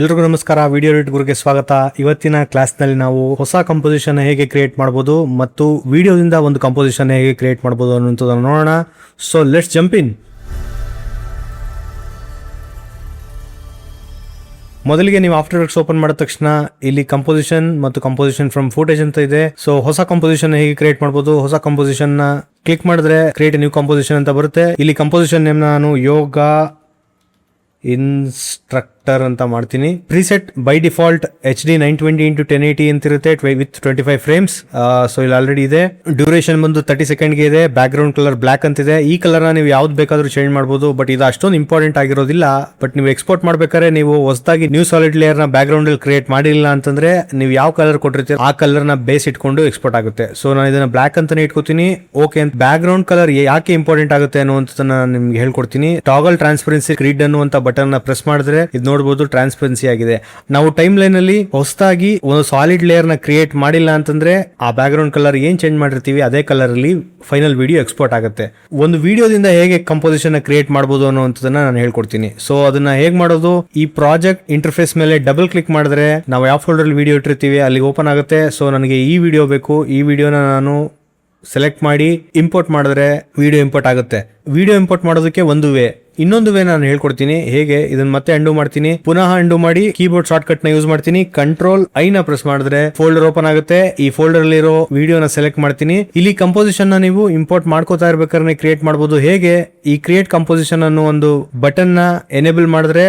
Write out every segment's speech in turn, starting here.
ಎಲ್ರಿಗೂ ನಮಸ್ಕಾರ. Video edit ಗುರುಗೆ ಸ್ವಾಗತ. ಇವತ್ತಿನ ಕ್ಲಾಸ್ನಲ್ಲಿ ನಾವು ಹೊಸ ಕಂಪೋಸಿಷನ್ ಹೇಗೆ ಕ್ರಿಯೇಟ್ ಮಾಡ್ಬೋದು ಮತ್ತು ವಿಡಿಯೋದಿಂದ ಒಂದು ಕಂಪೋಸಿಷನ್ ಹೇಗೆ ಕ್ರಿಯೇಟ್ ಮಾಡ್ಬೋದು ಅನ್ನೋದನ್ನು ನೋಡೋಣ. So let's jump in. ಮೊದಲಿಗೆ ನೀವು ಆಫ್ಟರ್ ಎಫೆಕ್ಟ್ಸ್ ಓಪನ್ ಮಾಡಿದ ತಕ್ಷಣ ಇಲ್ಲಿ ಕಂಪೋಸಿಷನ್ ಮತ್ತು ಕಂಪೋಸಿಷನ್ ಫ್ರಮ್ ಫುಟೇಜ್ ಅಂತ ಇದೆ. ಸೊ ಹೊಸ ಕಂಪೋಸಿಷನ್ ಹೇಗೆ ಕ್ರಿಯೇಟ್ ಮಾಡ್ಬೋದು, ಹೊಸ ಕಂಪೋಸಿಷನ್ ನ ಕ್ಲಿಕ್ ಮಾಡಿದ್ರೆ ಕ್ರಿಯೇಟ್ ನ್ಯೂ ಕಂಪೋಸಿಷನ್ ಅಂತ ಬರುತ್ತೆ. ಇಲ್ಲಿ ಕಂಪೋಸಿಷನ್ ನೇಮ್ ನಾನು ಯೋಗ ಇನ್ಸ್ಟ್ರಕ್ಟರ್ ಅಂತ ಮಾಡ್ತೀನಿ. Preset by default HD 920x1080 ಅಂತ ಇರುತ್ತೆ ವಿತ್ 25 ಫ್ರೇಮ್ಸ್. ಸೊ ಇಲ್ಲಿ ಆಲ್ರೆಡಿ ಇದೆ. ಡ್ಯೂರೇಷನ್ ಬಂದು 30 ಸೆಕೆಂಡ್ಗೆ ಇದೆ. ಬ್ಯಾಕ್ ಗ್ರೌಂಡ್ ಕಲರ್ ಬ್ಲಾಕ್ ಅಂತಿದೆ. ಈ ಕಲರ್ ನೀವು ಯಾವ್ದು ಬೇಕಾದ್ರೂ ಚೇಂಜ್ ಮಾಡಬಹುದು, ಬಟ್ ಇದು ಅಷ್ಟೊಂದು ಇಂಪಾರ್ಟೆಂಟ್ ಆಗಿರೋದಿಲ್ಲ. ಬಟ್ ನೀವು ಎಕ್ಸ್ಪೋರ್ಟ್ ಮಾಡ್ಬೇಕಾದ್ರೆ ನೀವು ಹೊಸದಾಗಿ ನ್ಯೂ ಸಾಲಿಡ್ ಲೇಯರ್ ನ ಬ್ಯಾಕ್ ಗ್ರೌಂಡ್ ಅಲ್ಲಿ ಕ್ರಿಯೇಟ್ ಮಾಡಿಲ್ಲ ಅಂತಂದ್ರೆ ನೀವು ಯಾವ ಕಲರ್ ಕೊಟ್ಟಿರ್ತೀರ ಆ ಕಲರ್ ನ ಬೇಸ್ ಇಟ್ಕೊಂಡು ಎಕ್ಸ್ಪೋರ್ಟ್ ಆಗುತ್ತೆ. ಸೊ ನಾನು ಇದನ್ನ ಬ್ಲಾಕ್ ಅಂತಾನೆ ಇಟ್ಕೋತೀನಿ. ಓಕೆ ಅಂತ ಬ್ಯಾಕ್ ಗ್ರೌಂಡ್ ಕಲರ್ ಯಾಕೆ ಇಂಪಾರ್ಟೆಂಟ್ ಆಗುತ್ತೆ ಅನ್ನುವಂಥದ್ದನ್ನ ನಿಮ್ಗೆ ಹೇಳ್ಕೊಡ್ತೀನಿ. ಟಾಗಲ್ ಟ್ರಾನ್ಸ್ಪರೆನ್ಸಿ ಗ್ರಿಡ್ ಅನ್ನುವಂತ ಬಟನ್ ನ ಪ್ರೆಸ್ ಮಾಡಿದ್ರೆ ಇದು ನೋಡಬಹುದು ಟ್ರಾನ್ಸ್ಪರೆನ್ಸಿ ಆಗಿದೆ. ನಾವು ಟೈಮ್ ಲೈನ್ ಅಲ್ಲಿ ಹೊಸದಾಗಿ ಒಂದು ಸಾಲಿಡ್ ಲೇಯರ್ ನ ಕ್ರಿಯೇಟ್ ಮಾಡಿಲ್ಲ ಅಂತಂದ್ರೆ ಆ ಬ್ಯಾಕ್ ಗ್ರೌಂಡ್ ಕಲರ್ ಏನ್ ಚೇಂಜ್ ಮಾಡಿರ್ತೀವಿ ಅದೇ ಕಲರ್ ಅಲ್ಲಿ ಫೈನಲ್ ವಿಡಿಯೋ ಎಕ್ಸ್ಪೋರ್ಟ್ ಆಗುತ್ತೆ. ಒಂದು ವಿಡಿಯೋದಿಂದ ಹೇಗೆ ಕಂಪೋಸಿಷನ್ ಕ್ರಿಯೇಟ್ ಮಾಡಬಹುದು ಅನ್ನುವಂಥದ್ದನ್ನ ನಾನು ಹೇಳ್ಕೊಡ್ತೀನಿ. ಸೊ ಅದನ್ನ ಹೇಗ್ ಮಾಡೋದು, ಈ ಪ್ರಾಜೆಕ್ಟ್ ಇಂಟರ್ಫೇಸ್ ಮೇಲೆ ಡಬಲ್ ಕ್ಲಿಕ್ ಮಾಡಿದ್ರೆ ನಾವು ಯಾವ ಫೋಲ್ಡರ್ ಅಲ್ಲಿ ವಿಡಿಯೋ ಇಟ್ಟಿರ್ತೀವಿ ಅಲ್ಲಿಗೆ ಓಪನ್ ಆಗುತ್ತೆ. ಸೊ ನನಗೆ ಈ ವಿಡಿಯೋ ಬೇಕು, ಈ ವಿಡಿಯೋನ ನಾನು ಸೆಲೆಕ್ಟ್ ಮಾಡಿ ಇಂಪೋರ್ಟ್ ಮಾಡಿದ್ರೆ ವಿಡಿಯೋ ಇಂಪೋರ್ಟ್ ಆಗುತ್ತೆ. ವಿಡಿಯೋ ಇಂಪೋರ್ಟ್ ಮಾಡೋದಕ್ಕೆ ಒಂದು ವೇ. ಇನ್ನೊಂದು ವೇ ನಾನು ಹೇಳ್ಕೊಡ್ತೀನಿ ಹೇಗೆ. ಇದನ್ನ ಮತ್ತೆ ಅಂಡು ಮಾಡ್ತೀನಿ, ಪುನಃ ಅಂಡು ಮಾಡಿ ಕೀಬೋರ್ಡ್ ಶಾರ್ಟ್ ಕಟ್ ನ ಯೂಸ್ ಮಾಡ್ತೀನಿ. Ctrl+I ನ ಪ್ರೆಸ್ ಮಾಡಿದ್ರೆ ಫೋಲ್ಡರ್ ಓಪನ್ ಆಗುತ್ತೆ. ಈ ಫೋಲ್ಡರ್ ಅಲ್ಲಿರೋ ವಿಡಿಯೋನ ಸೆಲೆಕ್ಟ್ ಮಾಡ್ತೀನಿ. ಇಲ್ಲಿ ಕಂಪೋಸಿಷನ್ ನ ನೀವು ಇಂಪೋರ್ಟ್ ಮಾಡ್ಕೋತಾ ಇರ್ಬೇಕಾದ್ರೆ ಕ್ರಿಯೇಟ್ ಮಾಡಬಹುದು. ಹೇಗೆ, ಈ ಕ್ರಿಯೇಟ್ ಕಂಪೋಸಿಷನ್ ಅನ್ನೋ ಒಂದು ಬಟನ್ ನ ಎನೇಬಲ್ ಮಾಡಿದ್ರೆ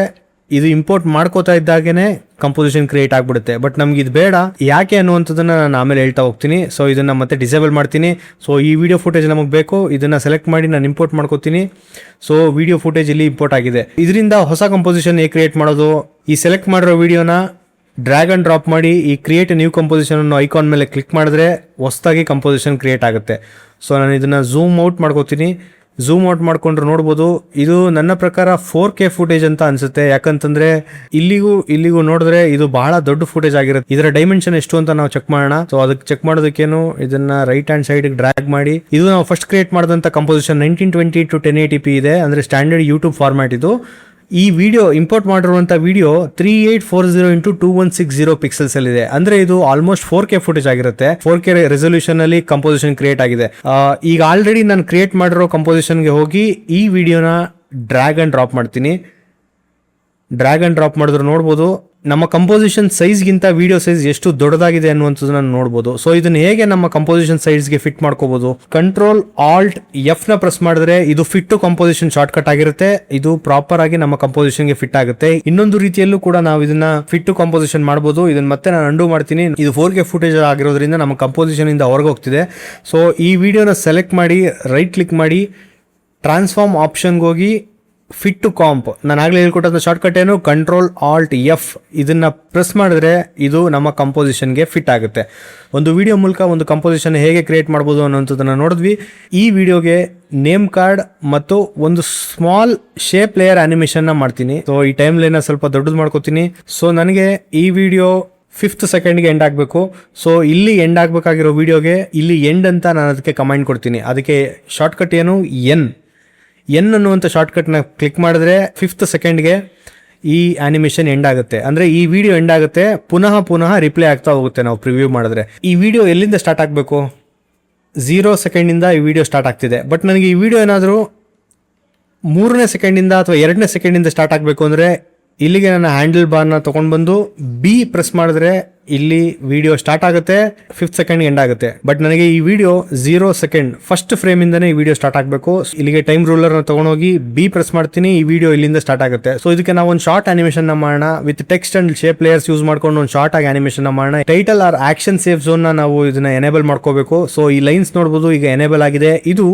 ಇದು ಇಂಪೋರ್ಟ್ ಮಾಡ್ಕೋತಾ ಇದ್ದಾಗೇನೆ ಕಂಪೋಸಿಷನ್ ಕ್ರಿಯೇಟ್ ಆಗ್ಬಿಡುತ್ತೆ. ಬಟ್ ನಮ್ಗೆ ಇದು ಬೇಡ. ಯಾಕೆ ಅನ್ನುವಂಥದ್ದನ್ನ ನಾನು ಆಮೇಲೆ ಹೇಳ್ತಾ ಹೋಗ್ತೀನಿ. ಸೊ ಇದನ್ನ ಮತ್ತೆ ಡಿಸೇಬಲ್ ಮಾಡ್ತೀನಿ. ಸೊ ಈ ವಿಡಿಯೋ ಫುಟೇಜ್ ನಮಗೆ ಬೇಕು, ಇದನ್ನ ಸೆಲೆಕ್ಟ್ ಮಾಡಿ ನಾನು ಇಂಪೋರ್ಟ್ ಮಾಡ್ಕೋತೀನಿ. ಸೊ ವಿಡಿಯೋ ಫುಟೇಜ್ ಇಲ್ಲಿ ಇಂಪೋರ್ಟ್ ಆಗಿದೆ. ಇದರಿಂದ ಹೊಸ ಕಂಪೋಸಿಷನ್ ಹೇಗೆ ಕ್ರಿಯೇಟ್ ಮಾಡೋದು, ಈ ಸೆಲೆಕ್ಟ್ ಮಾಡಿರೋ ವಿಡಿಯೋನ ಡ್ರ್ಯಾಗ್ ಅಂಡ್ ಡ್ರಾಪ್ ಮಾಡಿ ಈ ಕ್ರಿಯೇಟ್ ನ್ಯೂ ಕಂಪೋಸಿಷನ್ ಅನ್ನೋ ಐಕಾನ್ ಮೇಲೆ ಕ್ಲಿಕ್ ಮಾಡಿದ್ರೆ ಹೊಸದಾಗಿ ಕಂಪೋಸಿಷನ್ ಕ್ರಿಯೇಟ್ ಆಗುತ್ತೆ. ಸೊ ನಾನು ಇದನ್ನ ಝೂಮ್ ಔಟ್ ಮಾಡ್ಕೋತೀನಿ. ಝೂಮ್ ಔಟ್ ಮಾಡ್ಕೊಂಡ್ರೆ ನೋಡ್ಬೋದು ಇದು ನನ್ನ ಪ್ರಕಾರ 4K ಫುಟೇಜ್ ಅಂತ ಅನ್ಸುತ್ತೆ. ಯಾಕಂತಂದ್ರೆ ಇಲ್ಲಿಗೂ ನೋಡಿದ್ರೆ ಇದು ಬಹಳ ದೊಡ್ಡ ಫುಟೇಜ್ ಆಗಿರುತ್ತೆ. ಇದರ ಡೈಮೆನ್ಷನ್ ಎಷ್ಟು ಅಂತ ನಾವು ಚೆಕ್ ಮಾಡೋಣ. ಸೊ ಅದಕ್ಕೆ ಚೆಕ್ ಮಾಡೋದಕ್ಕೇನು ಇದನ್ನ ರೈಟ್ ಹ್ಯಾಂಡ್ ಸೈಡ್ ಡ್ರ್ಯಾಗ್ ಮಾಡಿ, ಇದು ನಾವು ಫಸ್ಟ್ ಕ್ರಿಯೇಟ್ ಮಾಡಿದಂತ ಕಂಪೋಸಿಷನ್ 1920x1080p ಇದೆ, ಅಂದ್ರೆ ಸ್ಟ್ಯಾಂಡರ್ಡ್ ಯೂಟ್ಯೂಬ್ ಫಾರ್ಮ್ಯಾಟ್ ಇದು. ಈ ವಿಡಿಯೋ ಇಂಪೋರ್ಟ್ ಮಾಡಿರುವಂತ ವಿಡಿಯೋ 3840x2160 ಪಿಕ್ಸೆಲ್ಸ್ ಅಲ್ಲಿ ಇದೆ. ಅಂದ್ರೆ ಇದು ಆಲ್ಮೋಸ್ಟ್ 4K ಫುಟೇಜ್ ಆಗಿರುತ್ತೆ. 4K ರೆಸೊಲ್ಯೂಷನ್ ಅಲ್ಲಿ ಕಂಪೋಸಿಷನ್ ಕ್ರಿಯೇಟ್ ಆಗಿದೆ. ಈಗ ಆಲ್ರೆಡಿ ನಾನು ಕ್ರಿಯೇಟ್ ಮಾಡಿರೋ ಕಂಪೋಸಿಷನ್ ಗೆ ಹೋಗಿ ಈ ವಿಡಿಯೋನ ಡ್ರ್ಯಾಗ್ ಅಂಡ್ ಡ್ರಾಪ್ ಮಾಡ್ತೀನಿ. ಡ್ರ್ಯಾಗ್ ಅಂಡ್ ಡ್ರಾಪ್ ಮಾಡಿದ್ರೆ ನೋಡ್ಬೋದು ನಮ್ಮ ಕಂಪೋಸಿಷನ್ ಸೈಜ್ ಗಿಂತ ವಿಡಿಯೋ ಸೈಜ್ ಎಷ್ಟು ದೊಡ್ಡದಾಗಿದೆ ಅನ್ನುವಂಥದ್ದನ್ನ ನೋಡ್ಬೋದು. ಸೊ ಇದನ್ನ ಹೇಗೆ ನಮ್ಮ ಕಂಪೋಸಿಷನ್ ಸೈಜ್ ಗೆ ಫಿಟ್ ಮಾಡ್ಕೋಬಹುದು, Ctrl+Alt+F ನ ಪ್ರೆಸ್ ಮಾಡಿದ್ರೆ ಇದು fit to composition short cut ಆಗಿರುತ್ತೆ. ಇದು ಪ್ರಾಪರ್ ಆಗಿ ನಮ್ಮ ಕಂಪೋಸಿಷನ್ ಗೆ ಫಿಟ್ ಆಗುತ್ತೆ. ಇನ್ನೊಂದು ರೀತಿಯಲ್ಲೂ ಕೂಡ ನಾವು ಇದನ್ನ ಫಿಟ್ ಟು ಕಂಪೋಸಿಷನ್ ಮಾಡಬಹುದು. ಇದನ್ನ ಮತ್ತೆ ನಾನು ಅಂಡು ಮಾಡ್ತೀನಿ. ಇದು 4K ಫುಟೇಜ್ ಆಗಿರೋದ್ರಿಂದ ನಮ್ಮ ಕಂಪೋಸಿಷನ್ ಇಂದ ಹೊರಗೆ ಹೋಗ್ತಿದೆ. ಸೊ ಈ ವಿಡಿಯೋನ ಸೆಲೆಕ್ಟ್ ಮಾಡಿ ರೈಟ್ ಕ್ಲಿಕ್ ಮಾಡಿ ಟ್ರಾನ್ಸ್ಫಾರ್ಮ್ ಆಪ್ಷನ್ಗೆ ಹೋಗಿ ಫಿಟ್ ಟು ಕಾಂಪ್, ನಾನು ಆಗ್ಲೇ ಹೇಳ್ಕೊಟ್ಟಂತ ಶಾರ್ಟ್ ಕಟ್ ಏನು Ctrl+Alt+F ಇದನ್ನ ಪ್ರೆಸ್ ಮಾಡಿದ್ರೆ ಇದು ನಮ್ಮ ಕಂಪೋಸಿಷನ್ಗೆ ಫಿಟ್ ಆಗುತ್ತೆ. ಒಂದು ವಿಡಿಯೋ ಮೂಲಕ ಒಂದು ಕಂಪೋಸಿಷನ್ ಹೇಗೆ ಕ್ರಿಯೇಟ್ ಮಾಡ್ಬೋದು ಅನ್ನೋಂಥದ್ದನ್ನ ನೋಡಿದ್ವಿ. ಈ ವಿಡಿಯೋಗೆ ನೇಮ್ ಕಾರ್ಡ್ ಮತ್ತು ಒಂದು ಸ್ಮಾಲ್ ಶೇಪ್ ಲೇಯರ್ ಅನಿಮೇಷನ್ ನ ಮಾಡ್ತೀನಿ. ಸೊ ಈ ಟೈಮ್ ಲೈನ್ ಸ್ವಲ್ಪ ದೊಡ್ಡದು ಮಾಡ್ಕೋತೀನಿ. ಸೊ ನನಗೆ ಈ ವಿಡಿಯೋ 5th ಸೆಕೆಂಡ್ಗೆ ಎಂಡ್ ಆಗಬೇಕು. ಸೊ ಇಲ್ಲಿ ಎಂಡ್ ಆಗಬೇಕಾಗಿರೋ ವಿಡಿಯೋಗೆ ಇಲ್ಲಿ ಎಂಡ್ ಅಂತ ನಾನು ಅದಕ್ಕೆ ಕಮಾಂಡ್ ಕೊಡ್ತೀನಿ. ಅದಕ್ಕೆ ಶಾರ್ಟ್ ಕಟ್ ಏನು ಎನ್ ಅನ್ನುವಂಥ ಶಾರ್ಟ್ ಕಟ್ ನ ಕ್ಲಿಕ್ ಮಾಡಿದ್ರೆ 5th ಸೆಕೆಂಡ್ಗೆ ಈ ಅನಿಮೇಷನ್ ಎಂಡ್ ಆಗುತ್ತೆ. ಅಂದ್ರೆ ಈ ವಿಡಿಯೋ ಎಂಡ್ ಆಗುತ್ತೆ. ಪುನಃ ರಿಪ್ಲೇ ಆಗ್ತಾ ಹೋಗುತ್ತೆ ನಾವು ಪ್ರಿವ್ಯೂ ಮಾಡಿದ್ರೆ. ಈ ವಿಡಿಯೋ ಎಲ್ಲಿಂದ ಸ್ಟಾರ್ಟ್ ಆಗಬೇಕು, 0 ಸೆಕೆಂಡ್ ಇಂದ ಈ ವಿಡಿಯೋ ಸ್ಟಾರ್ಟ್ ಆಗ್ತಿದೆ. ಬಟ್ ನನಗೆ ಈ ವಿಡಿಯೋ ಏನಾದರೂ 3ನೇ ಸೆಕೆಂಡಿಂದ ಅಥವಾ 2ನೇ ಸೆಕೆಂಡಿಂದ ಸ್ಟಾರ್ಟ್ ಆಗಬೇಕು ಅಂದ್ರೆ ಇಲ್ಲಿಗೆ ನನ್ನ ಹ್ಯಾಂಡಲ್ ಬಾರ್ನ ತಗೊಂಡು ಬಂದು B ಪ್ರೆಸ್ ಮಾಡಿದ್ರೆ ಇಲ್ಲಿ ವಿಡಿಯೋ ಸ್ಟಾರ್ಟ್ ಆಗುತ್ತೆ, 5th ಸೆಕೆಂಡ್ ಎಂಡ್ ಆಗುತ್ತೆ. ಬಟ್ ನನಗೆ ಈ ವಿಡಿಯೋ 0 ಸೆಕೆಂಡ್ ಫಸ್ಟ್ ಫ್ರೇಮ್ ಇಂದಾನೆ ಈ ವಿಡಿಯೋ ಸ್ಟಾರ್ಟ್ ಆಗಬೇಕು. ಇಲ್ಲಿಗೆ ಟೈಮ್ ರೂಲರ್ ನ ತಗೊಂಡೋಗಿ B ಪ್ರೆಸ್ ಮಾಡ್ತೀನಿ, ಈ ವಿಡಿಯೋ ಇಲ್ಲಿಂದ ಸ್ಟಾರ್ಟ್ ಆಗುತ್ತೆ. ಸೊ ಇದಕ್ಕೆ ನಾವು ಒಂದು ಶಾರ್ಟ್ ಅನಿಮೇಷನ್ ನ ಮಾಡೋಣ. With text and shape layers use ಮಾಡ್ಕೊಂಡು ಒಂದು ಶಾರ್ಟ್ ಆಗಿ ಅನಿಮೇಷನ್ ನ ಮಾಡೋಣ. Title or action safe zone ನ ನಾವು ಇದನ್ನ ಎನೇಬಲ್ ಮಾಡ್ಕೋಬೇಕು. ಸೊ ಈ ಲೈನ್ಸ್ ನೋಡಬಹುದು ಈಗ ಎನೇಬಲ್ ಆಗಿದೆ. ಇದು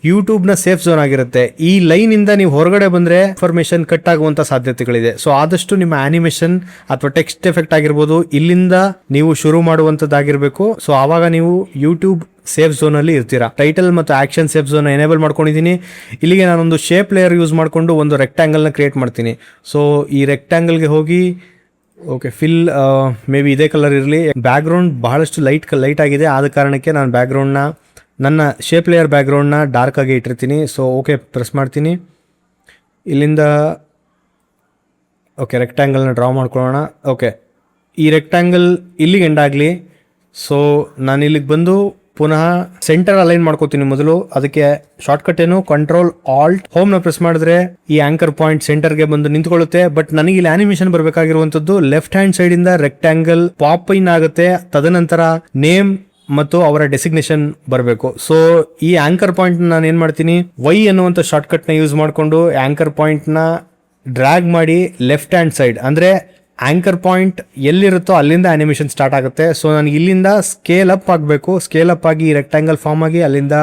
ಯೂಟ್ಯೂಬ್ ನ ಸೇಫ್ ಝೋನ್ ಆಗಿರುತ್ತೆ. ಈ ಲೈನ್ ಇಂದ ನೀವು ಹೊರಗಡೆ ಬಂದ್ರೆ ಇನ್ಫಾರ್ಮೇಶನ್ ಕಟ್ ಆಗುವಂತ ಸಾಧ್ಯತೆಗಳಿದೆ. ಸೊ ಆದಷ್ಟು ನಿಮ್ಮ ಅನಿಮೇಷನ್ ಅಥವಾ ಟೆಕ್ಸ್ಟ್ ಎಫೆಕ್ಟ್ ಆಗಿರ್ಬೋದು ಇಲ್ಲಿಂದ ನೀವು ಶುರು ಮಾಡುವಂತದ್ದಾಗಿರ್ಬೇಕು. ಸೊ ಆವಾಗ ನೀವು ಯೂಟ್ಯೂಬ್ ಸೇಫ್ ಝೋನ್ ಅಲ್ಲಿ ಇರ್ತೀರಾ. ಟೈಟಲ್ ಮತ್ತು ಆಕ್ಷನ್ ಸೇಫ್ ಝೋನ್ ಎನೇಬಲ್ ಮಾಡ್ಕೊಂಡಿದ್ದೀನಿ. ಇಲ್ಲಿಗೆ ನಾನೊಂದು ಶೇಪ್ ಲೇಯರ್ ಯೂಸ್ ಮಾಡಿಕೊಂಡು ಒಂದು ರೆಕ್ಟಾಂಗಲ್ ನ ಕ್ರಿಯೇಟ್ ಮಾಡ್ತೀನಿ. ಸೊ ಈ ರೆಕ್ಟಾಂಗಲ್ಗೆ ಹೋಗಿ ಓಕೆ ಫಿಲ್ ಮೇ ಬಿ ಇದೇ ಕಲರ್ ಇರಲಿ. ಬ್ಯಾಕ್ ಗ್ರೌಂಡ್ ಬಹಳಷ್ಟು ಲೈಟ್ ಆಗಿದೆ. ಆದ ಕಾರಣಕ್ಕೆ ನಾನು ಬ್ಯಾಕ್ ಗ್ರೌಂಡ್ ನ ನನ್ನ ಶೇಪ್ ಲೇಯರ್ ಬ್ಯಾಕ್ ಗ್ರೌಂಡ್ ನ ಡಾರ್ಕ್ ಆಗಿ ಇಟ್ಟಿರ್ತೀನಿ. ಸೊ ಓಕೆ ಪ್ರೆಸ್ ಮಾಡ್ತೀನಿ. ಇಲ್ಲಿಂದ ಓಕೆ, ರೆಕ್ಟ್ಯಾಂಗಲ್ನ ಡ್ರಾ ಮಾಡ್ಕೊಳ್ಳೋಣ. ಓಕೆ, ಈ ರೆಕ್ಟ್ಯಾಂಗಲ್ ಇಲ್ಲಿಗೆ ಎಂಡ್ ಆಗಲಿ. ಸೊ ನಾನು ಇಲ್ಲಿಗೆ ಬಂದು ಪುನಃ ಸೆಂಟರ್ ಅಲೈನ್ ಮಾಡ್ಕೋತೀನಿ ಮೊದಲು. ಅದಕ್ಕೆ ಶಾರ್ಟ್ಕಟ್ ಏನು, ಕಂಟ್ರೋಲ್ ಆಲ್ಟ್ ಹೋಮ್ ನ ಪ್ರೆಸ್ ಮಾಡಿದ್ರೆ ಈ ಆಂಕರ್ ಪಾಯಿಂಟ್ ಸೆಂಟರ್ಗೆ ಬಂದು ನಿಂತ್ಕೊಳ್ಳುತ್ತೆ. ಬಟ್ ನನಗೆ ಇಲ್ಲಿ ಆನಿಮೇಷನ್ ಬರಬೇಕಾಗಿರುವಂತದ್ದು ಲೆಫ್ಟ್ ಹ್ಯಾಂಡ್ ಸೈಡ್ ಇಂದ ರೆಕ್ಟ್ಯಾಂಗಲ್ ಪಾಪ್ ಇನ್ ಆಗುತ್ತೆ. ತದನಂತರ ನೇಮ್ ಮತ್ತು ಅವರ ಡೆಸಿಗ್ನೇಷನ್ ಬರಬೇಕು. ಸೊ ಈ ಆಂಕರ್ ಪಾಯಿಂಟ್ ನಾನು ಏನ್ ಮಾಡ್ತೀನಿ, ವೈ ಅನ್ನುವಂಥ ಶಾರ್ಟ್ಕಟ್ ನ ಯೂಸ್ ಮಾಡಿಕೊಂಡು ಆಂಕರ್ ಪಾಯಿಂಟ್ ನ ಡ್ರ್ಯಾಗ್ ಮಾಡಿ ಲೆಫ್ಟ್ ಹ್ಯಾಂಡ್ ಸೈಡ್, ಅಂದ್ರೆ ಆಂಕರ್ ಪಾಯಿಂಟ್ ಎಲ್ಲಿರುತ್ತೋ ಅಲ್ಲಿಂದ ಅನಿಮೇಷನ್ ಸ್ಟಾರ್ಟ್ ಆಗುತ್ತೆ. ಸೊ ನನಗೆ ಇಲ್ಲಿಂದ ಸ್ಕೇಲ್ ಅಪ್ ಆಗಬೇಕು. ಸ್ಕೇಲ್ ಅಪ್ ಆಗಿ ರೆಕ್ಟ್ಯಾಂಗಲ್ ಫಾರ್ಮ್ ಆಗಿ ಅಲ್ಲಿಂದ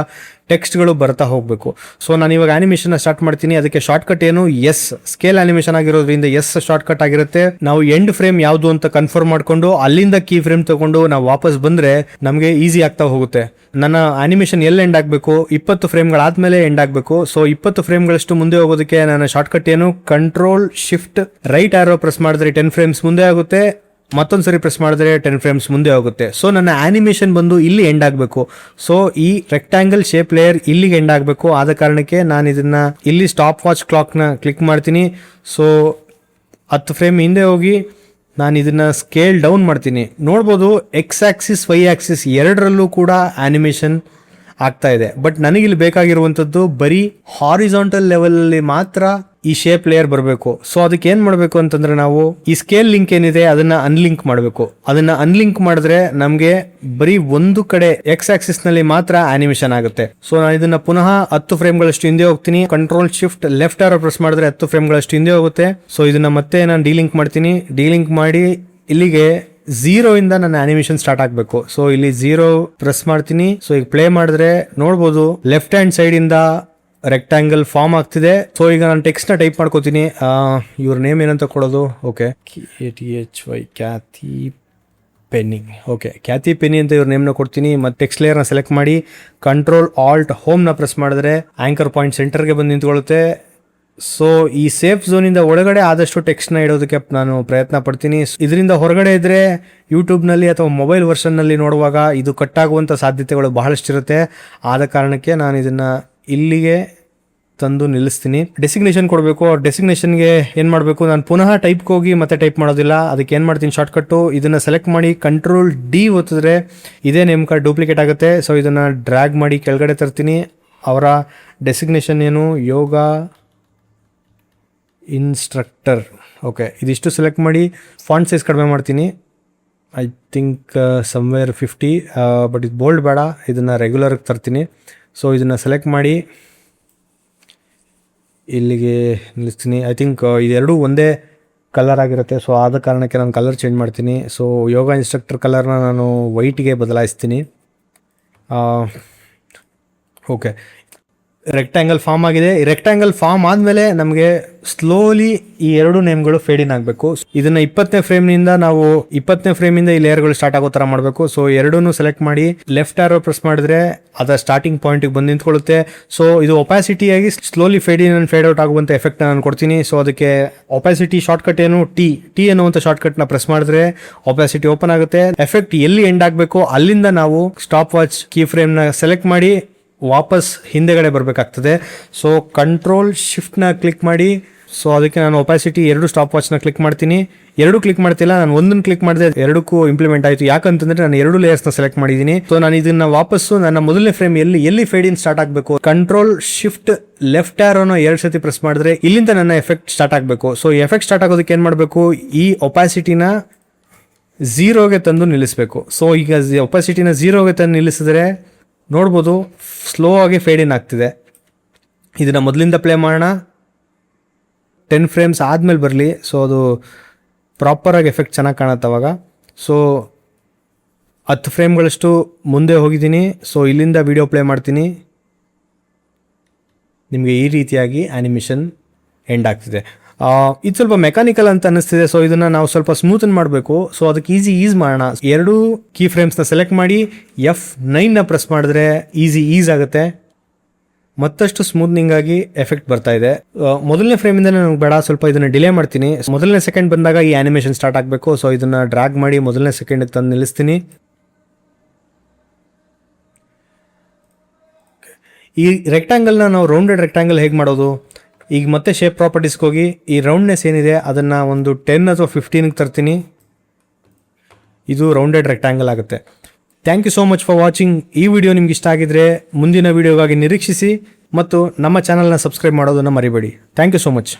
ಟೆಕ್ಸ್ಟ್ಗಳು ಬರ್ತಾ ಹೋಗಬೇಕು. ಸೊ ನಾನು ಇವಾಗ ಅನಿಮೇಷನ್ ಸ್ಟಾರ್ಟ್ ಮಾಡ್ತೀನಿ. ಅದಕ್ಕೆ ಶಾರ್ಟ್ಕಟ್ ಏನು, ಎಸ್. ಸ್ಕೇಲ್ ಅನಿಮೇಷನ್ ಆಗಿರೋದ್ರಿಂದ ಎಸ್ ಶಾರ್ಟ್ಕಟ್ ಆಗಿರುತ್ತೆ. ನಾವು ಎಂಡ್ ಫ್ರೇಮ್ ಯಾವುದು ಅಂತ ಕನ್ಫರ್ಮ್ ಮಾಡ್ಕೊಂಡು ಅಲ್ಲಿಂದ ಕೀ ಫ್ರೇಮ್ ತಗೊಂಡು ನಾವು ವಾಪಸ್ ಬಂದ್ರೆ ನಮಗೆ ಈಸಿ ಆಗ್ತಾ ಹೋಗುತ್ತೆ. ನನ್ನ ಅನಿಮೇಷನ್ ಎಲ್ಲಿ ಎಂಡ್ ಆಗಬೇಕು, 20 ಫ್ರೇಮ್ಗಳಾದ್ಮೇಲೆ ಎಂಡ್ ಆಗಬೇಕು. ಸೊ 20 ಫ್ರೇಮ್ಗಳಷ್ಟು ಮುಂದೆ ಹೋಗೋದಕ್ಕೆ ನನ್ನ ಶಾರ್ಟ್ಕಟ್ ಏನು, ಕಂಟ್ರೋಲ್ ಶಿಫ್ಟ್ ರೈಟ್ ಆರೋ ಪ್ರೆಸ್ ಮಾಡಿದ್ರೆ 10 ಫ್ರೇಮ್ಸ್ ಮುಂದೆ ಆಗುತ್ತೆ. ಮತ್ತೊಂದ್ಸರಿ ಪ್ರೆಸ್ ಮಾಡಿದ್ರೆ 10 ಫ್ರೇಮ್ಸ್ ಮುಂದೆ ಹೋಗುತ್ತೆ. ಸೊ ನನ್ನ ಆನಿಮೇಷನ್ ಬಂದು ಇಲ್ಲಿ ಎಂಡ್ ಆಗಬೇಕು. ಸೊ ಈ ರೆಕ್ಟ್ಯಾಂಗಲ್ ಶೇಪ್ ಲೇಯರ್ ಇಲ್ಲಿಗೆ ಎಂಡ್ ಆಗಬೇಕು. ಆದ ಕಾರಣಕ್ಕೆ ನಾನು ಇದನ್ನ ಇಲ್ಲಿ ಸ್ಟಾಪ್ ವಾಚ್ ಕ್ಲಾಕ್ನ ಕ್ಲಿಕ್ ಮಾಡ್ತೀನಿ. ಸೊ 10 ಫ್ರೇಮ್ ಹಿಂದೆ ಹೋಗಿ ನಾನು ಇದನ್ನ ಸ್ಕೇಲ್ ಡೌನ್ ಮಾಡ್ತೀನಿ. ನೋಡ್ಬೋದು ಎಕ್ಸ್ ಆಕ್ಸಿಸ್ ವೈ ಆಕ್ಸಿಸ್ ಎರಡರಲ್ಲೂ ಕೂಡ ಆನಿಮೇಷನ್ ಆಗ್ತಾ ಇದೆ. ಬಟ್ ನನಗಿಲ್ಲಿ ಬೇಕಾಗಿರುವಂಥದ್ದು ಬರೀ ಹಾರಿಜಾಂಟಲ್ ಲೆವೆಲ್ ಅಲ್ಲಿ ಮಾತ್ರ ಈ ಶೇಪ್ ಲೇಯರ್ ಬರಬೇಕು. ಸೊ ಅದಕ್ಕೆ ಏನ್ ಮಾಡಬೇಕು ಅಂತಂದ್ರೆ, ನಾವು ಈ ಸ್ಕೇಲ್ ಲಿಂಕ್ ಏನಿದೆ ಅದನ್ನ ಅನ್ಲಿಂಕ್ ಮಾಡಬೇಕು. ಅದನ್ನ ಅನ್ಲಿಂಕ್ ಮಾಡಿದ್ರೆ ನಮಗೆ ಬರೀ ಒಂದು ಕಡೆ ಎಕ್ಸ್ ಆಕ್ಸಿಸ್ ನಲ್ಲಿ ಮಾತ್ರ ಆನಿಮೇಷನ್ ಆಗುತ್ತೆ. ಸೊ ನಾನು ಇದನ್ನ ಪುನಃ 10 ಫ್ರೇಮ್ಗಳಷ್ಟು ಹಿಂದೆ ಹೋಗ್ತೀನಿ. ಕಂಟ್ರೋಲ್ ಶಿಫ್ಟ್ ಲೆಫ್ಟ್ ಆರೋ ಪ್ರೆಸ್ ಮಾಡಿದ್ರೆ 10 ಫ್ರೇಮ್ಗಳಷ್ಟು ಹಿಂದೆ ಹೋಗುತ್ತೆ. ಸೊ ಇದನ್ನ ಮತ್ತೆ ನಾನು ಡಿಲಿಂಕ್ ಮಾಡ್ತೀನಿ. ಡಿಲಿಂಕ್ ಮಾಡಿ ಇಲ್ಲಿಗೆ 0 ಇಂದ ನನ್ನ ಅನಿಮೇಷನ್ ಸ್ಟಾರ್ಟ್ ಆಗಬೇಕು. ಸೊ ಇಲ್ಲಿ 0 ಪ್ರೆಸ್ ಮಾಡ್ತೀನಿ. ಸೊ ಈಗ ಪ್ಲೇ ಮಾಡಿದ್ರೆ ನೋಡ್ಬೋದು ಲೆಫ್ಟ್ ಹ್ಯಾಂಡ್ ಸೈಡ್ ಇಂದ ರೆಕ್ಟ್ಯಾಂಗಲ್ ಫಾರ್ಮ್ ಆಗ್ತಿದೆ. ಸೊ ಈಗ ನಾನು ಟೆಕ್ಸ್ಟ್ ನ ಟೈಪ್ ಮಾಡ್ಕೋತೀನಿ. ಇವ್ರ ನೇಮ್ ಏನಂತ ಕೊಡೋದು, okay, KTHY Kathy Penny. Okay, Kathy Penny ಅಂತ ಇವ್ರ ನೇಮ್ನ ಕೊಡ್ತೀನಿ. ಮತ್ತೆ ಟೆಕ್ಸ್ಟ್ ಲೇಯರ್ ನ ಸೆಲೆಕ್ಟ್ ಮಾಡಿ ಕಂಟ್ರೋಲ್ ಆಲ್ಟ್ ಹೋಮ್ ನ ಪ್ರೆಸ್ ಮಾಡಿದ್ರೆ ಆಂಕರ್ ಪಾಯಿಂಟ್ ಸೆಂಟರ್ಗೆ ಬಂದು ನಿಂತ್ಕೊಳ್ಳುತ್ತೆ. ಸೊ ಈ ಸೇಫ್ ಝೋನ್ ಇಂದ ಒಳಗಡೆ ಆದಷ್ಟು ಟೆಕ್ಸ್ಟ್ ನ ಇಡೋದಕ್ಕೆ ನಾನು ಪ್ರಯತ್ನ ಪಡ್ತೀನಿ. ಇದರಿಂದ ಹೊರಗಡೆ ಇದ್ರೆ ಯೂಟ್ಯೂಬ್ ನಲ್ಲಿ ಅಥವಾ ಮೊಬೈಲ್ ವರ್ಷನ್ ನಲ್ಲಿ ನೋಡುವಾಗ ಇದು ಕಟ್ ಆಗುವಂತ ಸಾಧ್ಯತೆಗಳು ಬಹಳಷ್ಟಿರುತ್ತೆ. ಆದ ಕಾರಣಕ್ಕೆ ನಾನು ಇದನ್ನ ಇಲ್ಲಿಗೆ ತಂದು ನಿಲ್ಲಿಸ್ತೀನಿ. ಡೆಸಿಗ್ನೇಷನ್ ಕೊಡಬೇಕು. ಅವ್ರ ಡೆಸಿಗ್ನೇಷನ್ಗೆ ಏನು ಮಾಡಬೇಕು, ನಾನು ಪುನಃ ಟೈಪ್ಗೆ ಹೋಗಿ ಮತ್ತೆ ಟೈಪ್ ಮಾಡೋದಿಲ್ಲ. ಅದಕ್ಕೆ ಏನು ಮಾಡ್ತೀನಿ, ಶಾರ್ಟ್ಕಟ್ಟು ಇದನ್ನು ಸೆಲೆಕ್ಟ್ ಮಾಡಿ ಕಂಟ್ರೋಲ್ ಡಿ ಒತ್ತಿದ್ರೆ ಇದೇ ನೇಮ್ ಕಾರ್ಡ್ ಡೂಪ್ಲಿಕೇಟ್ ಆಗುತ್ತೆ. ಸೊ ಇದನ್ನು ಡ್ರ್ಯಾಗ್ ಮಾಡಿ ಕೆಳಗಡೆ ತರ್ತೀನಿ. ಅವರ ಡೆಸಿಗ್ನೇಷನ್ ಏನು, ಯೋಗ ಇನ್ಸ್ಟ್ರಕ್ಟರ್. ಓಕೆ, ಇದಿಷ್ಟು ಸೆಲೆಕ್ಟ್ ಮಾಡಿ ಫಾಂಟ್ ಸೈಜ್ ಕಡಿಮೆ ಮಾಡ್ತೀನಿ. ಐ ಥಿಂಕ್ ಸಮ್ವೇರ್ 50, ಬಟ್ ಇದು ಬೋಲ್ಡ್ ಬೇಡ, ಇದನ್ನು ರೆಗ್ಯುಲರ್ಗೆ ತರ್ತೀನಿ. ಸೊ ಇದನ್ನು ಸೆಲೆಕ್ಟ್ ಮಾಡಿ ಇಲ್ಲಿಗೆ ನಿಲ್ಲಿಸ್ತೀನಿ. ಐ ಥಿಂಕ್ ಇದೆರಡೂ ಒಂದೇ ಕಲರ್ ಆಗಿರುತ್ತೆ. ಸೊ ಆದ ಕಾರಣಕ್ಕೆ ನಾನು ಕಲರ್ ಚೇಂಜ್ ಮಾಡ್ತೀನಿ. ಸೊ ಯೋಗ ಇನ್ಸ್ಟ್ರಕ್ಟರ್ ಕಲರ್ನ ನಾನು ವೈಟ್ಗೆ ಬದಲಾಯಿಸ್ತೀನಿ. ಓಕೆ, ರೆಕ್ಟ್ಯಾಂಗಲ್ ಫಾರ್ಮ್ ಆಗಿದೆ. ರೆಕ್ಟ್ಯಾಂಗಲ್ ಫಾರ್ಮ್ ಆದಮೇಲೆ ನಮಗೆ ಸ್ಲೋಲಿ ಈ ಎರಡು ನೇಮ್ಗಳು ಫೇಡ್ ಇನ್ ಆಗಬೇಕು. ಇದನ್ನ 20ನೇ ಫ್ರೇಮ್ನಿಂದ ನಾವು 20ನೇ ಫ್ರೇಮಿಂದ ಈ ಲೇಯರ್ಗಳು ಸ್ಟಾರ್ಟ್ ಆಗೋ ಥರ ಮಾಡಬೇಕು. ಸೊ ಎರಡೂ ಸೆಲೆಕ್ಟ್ ಮಾಡಿ ಲೆಫ್ಟ್ ಆರೋ ಪ್ರೆಸ್ ಮಾಡಿದ್ರೆ ಅದರ ಸ್ಟಾರ್ಟಿಂಗ್ ಪಾಯಿಂಟ್ಗೆ ಬಂದು ನಿಂತ್ಕೊಳ್ಳುತ್ತೆ. ಸೊ ಇದು ಒಪಾಸಿಟಿ ಆಗಿ slowly feed in and feed out ಆಗುವಂಥ ಎಫೆಕ್ಟ್ ನಾನು ಕೊಡ್ತೀನಿ. ಸೊ ಅದಕ್ಕೆ ಒಪಾಸಿಟಿ ಶಾರ್ಟ್ಕಟ್ ಏನು, ಟಿ ಅನ್ನುವಂಥ ಶಾರ್ಟ್ಕಟ್ನ ಪ್ರೆಸ್ ಮಾಡಿದ್ರೆ ಒಪಾಸಿಟಿ ಓಪನ್ ಆಗುತ್ತೆ. ಎಫೆಕ್ಟ್ ಎಲ್ಲಿ ಎಂಡ್ ಆಗಬೇಕು ಅಲ್ಲಿಂದ ನಾವು ಸ್ಟಾಪ್ ವಾಚ್ ಕೀ ಫ್ರೇಮ್ನ ಸೆಲೆಕ್ಟ್ ಮಾಡಿ ವಾಪಸ್ ಹಿಂದೆಗಡೆ ಬರಬೇಕಾಗ್ತದೆ. ಸೊ ಕಂಟ್ರೋಲ್ ಶಿಫ್ಟ್ನ ಕ್ಲಿಕ್ ಮಾಡಿ. ಸೊ ಅದಕ್ಕೆ ನಾನು ಒಪಾಸಿಟಿ ಎರಡು ಸ್ಟಾಪ್ ವಾಚ್ನ ಕ್ಲಿಕ್ ಮಾಡ್ತೀನಿ. ಎರಡು ಕ್ಲಿಕ್ ಮಾಡ್ತಿಲ್ಲ, ನಾನು ಒಂದನ್ನು ಕ್ಲಿಕ್ ಮಾಡಿದೆ, ಎರಡಕ್ಕೂ ಇಂಪ್ಲಿಮೆಂಟ್ ಆಯಿತು. ಯಾಕಂತಂದ್ರೆ ನಾನು ಎರಡು ಲೇಯರ್ಸ್ನ ಸೆಲೆಕ್ಟ್ ಮಾಡಿದ್ದೀನಿ. ಸೊ ನಾನು ಇದನ್ನ ವಾಪಸ್ಸು ನನ್ನ ಮೊದಲನೇ ಫ್ರೇಮ್ ಎಲ್ಲಿ ಫೇಡ್ ಇನ್ ಸ್ಟಾರ್ಟ್ ಆಗಬೇಕು, ಕಂಟ್ರೋಲ್ ಶಿಫ್ಟ್ ಲೆಫ್ಟ್ ಆರೋನ 2 ಸತಿ ಪ್ರೆಸ್ ಮಾಡಿದ್ರೆ ಇಲ್ಲಿಂದ ನನ್ನ ಎಫೆಕ್ಟ್ ಸ್ಟಾರ್ಟ್ ಆಗಬೇಕು. ಸೊ ಈ ಎಫೆಕ್ಟ್ ಸ್ಟಾರ್ಟ್ ಆಗೋದಕ್ಕೆ ಏನು ಮಾಡಬೇಕು, ಈ ಒಪಾಸಿಟಿನ 0ಗೆ ತಂದು ನಿಲ್ಲಿಸಬೇಕು. ಸೊ ಈಗ ಒಪಾಸಿಟಿನ 0ಗೆ ತಂದು ನಿಲ್ಲಿಸಿದ್ರೆ ನೋಡ್ಬೋದು ಸ್ಲೋ ಆಗಿ ಫೇಡ್ ಇನ್ ಆಗ್ತಿದೆ. ಇದನ್ನ ಮೊದಲಿಂದ ಪ್ಲೇ ಮಾಡೋಣ. 10 ಫ್ರೇಮ್ಸ್ ಆದಮೇಲೆ ಬರಲಿ. ಸೊ ಅದು ಪ್ರಾಪರಾಗಿ ಎಫೆಕ್ಟ್ ಚೆನ್ನಾಗಿ ಕಾಣುತ್ತೆ ಅವಾಗ. ಸೊ 10 ಫ್ರೇಮ್ಗಳಷ್ಟು ಮುಂದೆ ಹೋಗಿದ್ದೀನಿ. ಸೊ ಇಲ್ಲಿಂದ ವಿಡಿಯೋ ಪ್ಲೇ ಮಾಡ್ತೀನಿ. ನಿಮಗೆ ಈ ರೀತಿಯಾಗಿ ಆನಿಮೇಷನ್ ಎಂಡ್ ಆಗ್ತಿದೆ. ಇದು ಸ್ವಲ್ಪ ಮೆಕ್ಯಾನಿಕಲ್ ಅಂತ ಅನ್ನಿಸ್ತಿದೆ. ಸೊ ಇದನ್ನ ನಾವು ಸ್ವಲ್ಪ ಸ್ಮೂತನ್ ಮಾಡಬೇಕು. ಸೊ ಅದಕ್ಕೆ ಈಸ್ ಮಾಡೋಣ. ಎರಡು ಕೀ ಫ್ರೇಮ್ಸ್ನ ಸೆಲೆಕ್ಟ್ ಮಾಡಿ F9ನ ಪ್ರೆಸ್ ಮಾಡಿದ್ರೆ ಈಸ್ ಆಗುತ್ತೆ. ಮತ್ತಷ್ಟು ಸ್ಮೂತ್ನಿಂಗ್ ಆಗಿ ಎಫೆಕ್ಟ್ ಬರ್ತಾ ಇದೆ. ಮೊದಲನೇ ಫ್ರೇಮಿಂದ ನನಗೆ ಬೇಡ, ಸ್ವಲ್ಪ ಇದನ್ನ ಡಿಲೇ ಮಾಡ್ತೀನಿ. ಮೊದಲನೇ ಸೆಕೆಂಡ್ ಬಂದಾಗ ಈ ಆನಿಮೇಷನ್ ಸ್ಟಾರ್ಟ್ ಆಗಬೇಕು. ಸೊ ಇದನ್ನ ಡ್ರ್ಯಾಗ್ ಮಾಡಿ ಮೊದಲನೇ ಸೆಕೆಂಡ್ ತಂದು ನಿಲ್ಲಿಸ್ತೀನಿ. ಈ ರೆಕ್ಟ್ಯಾಂಗಲ್ನ ನಾವು ರೌಂಡೆಡ್ ರೆಕ್ಟ್ಯಾಂಗಲ್ ಹೇಗೆ ಮಾಡೋದು, ಈಗ ಮತ್ತೆ ಶೇಪ್ ಪ್ರಾಪರ್ಟೀಸ್ಗೆ ಹೋಗಿ ಈ ರೌಂಡ್ನೆಸ್ ಏನಿದೆ ಅದನ್ನು ಒಂದು 10 ಅಥವಾ 15ಗೆ ತರ್ತೀನಿ. ಇದು ರೌಂಡೆಡ್ ರೆಕ್ಟ್ಯಾಂಗಲ್ ಆಗುತ್ತೆ. Thank you so much for watching. ಈ ವಿಡಿಯೋ ನಿಮ್ಗೆ ಇಷ್ಟ ಆಗಿದ್ರೆ ಮುಂದಿನ ವಿಡಿಯೋಗಾಗಿ ನಿರೀಕ್ಷಿಸಿ ಮತ್ತು ನಮ್ಮ ಚಾನಲ್ನ ಸಬ್ಸ್ಕ್ರೈಬ್ ಮಾಡೋದನ್ನು ಮರಿಬೇಡಿ. Thank you so much.